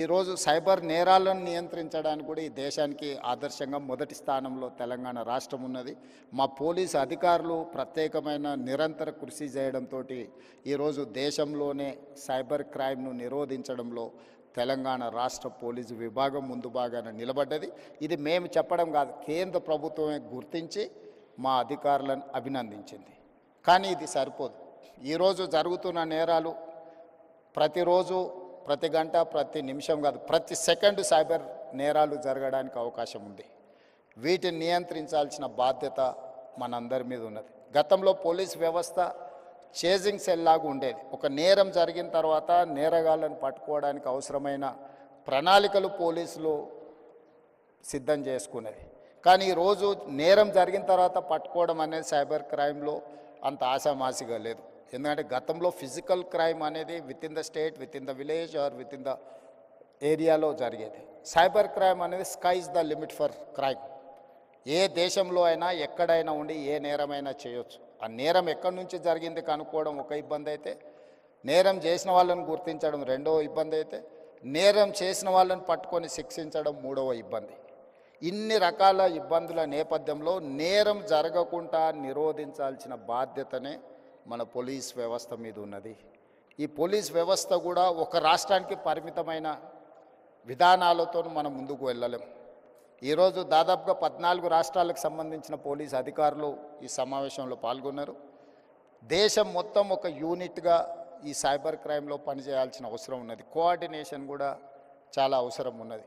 ఈరోజు సైబర్ నేరాలను నియంత్రించడానికి కూడా ఈ దేశానికి ఆదర్శంగా మొదటి స్థానంలో తెలంగాణ రాష్ట్రం ఉన్నది. మా పోలీసు అధికారులు ప్రత్యేకమైన నిరంతర కృషి చేయడంతో ఈరోజు దేశంలోనే సైబర్ క్రైమ్ను నిరోధించడంలో తెలంగాణ రాష్ట్ర పోలీసు విభాగం ముందు భాగాన నిలబడ్డది. ఇది మేము చెప్పడం కాదు, కేంద్ర ప్రభుత్వమే గుర్తించి మా అధికారులను అభినందించింది. కానీ ఇది సరిపోదు. ఈరోజు జరుగుతున్న నేరాలు ప్రతిరోజు, ప్రతి గంట, ప్రతి నిమిషం కాదు, ప్రతి సెకండ్ సైబర్ నేరాలు జరగడానికి అవకాశం ఉంది. వీటిని నియంత్రించాల్సిన బాధ్యత మనందరి మీద ఉన్నది. గతంలో పోలీస్ వ్యవస్థ చేజింగ్ సెల్ లాగా ఉండేది. ఒక నేరం జరిగిన తర్వాత నేరగాళ్ళను పట్టుకోవడానికి అవసరమైన ప్రణాళికలు పోలీసులు సిద్ధం చేసుకునేది. కానీ ఈరోజు నేరం జరిగిన తర్వాత పట్టుకోవడం అనేది సైబర్ క్రైమ్లో అంత ఆశామాసిగా లేదు. ఎందుకంటే గతంలో ఫిజికల్ క్రైమ్ అనేది within the state, within the village or within the ఏరియాలో జరిగేది. సైబర్ క్రైమ్ అనేది sky is the limit for crime. ఏ దేశంలో అయినా ఎక్కడైనా ఉండి ఏ నేరమైనా చేయొచ్చు. ఆ నేరం ఎక్కడి నుంచి జరిగింది కనుక్కోవడం ఒక ఇబ్బంది అయితే, నేరం చేసిన వాళ్ళని గుర్తించడం రెండవ ఇబ్బంది అయితే, నేరం చేసిన వాళ్ళని పట్టుకొని శిక్షించడం మూడవ ఇబ్బంది. ఇన్ని రకాల ఇబ్బందుల నేపథ్యంలో నేరం జరగకుండా నిరోధించాల్సిన బాధ్యతనే మన పోలీస్ వ్యవస్థ మీద ఉన్నది. ఈ పోలీస్ వ్యవస్థ కూడా ఒక రాష్ట్రానికి పరిమితమైన విధానాలతో మనం ముందుకు వెళ్ళలేం. ఈరోజు దాదాపుగా 14 రాష్ట్రాలకు సంబంధించిన పోలీస్ అధికారులు ఈ సమావేశంలో పాల్గొన్నారు. దేశం మొత్తం ఒక యూనిట్గా ఈ సైబర్ క్రైమ్లో పనిచేయాల్సిన అవసరం ఉన్నది. కోఆర్డినేషన్ కూడా చాలా అవసరం ఉన్నది.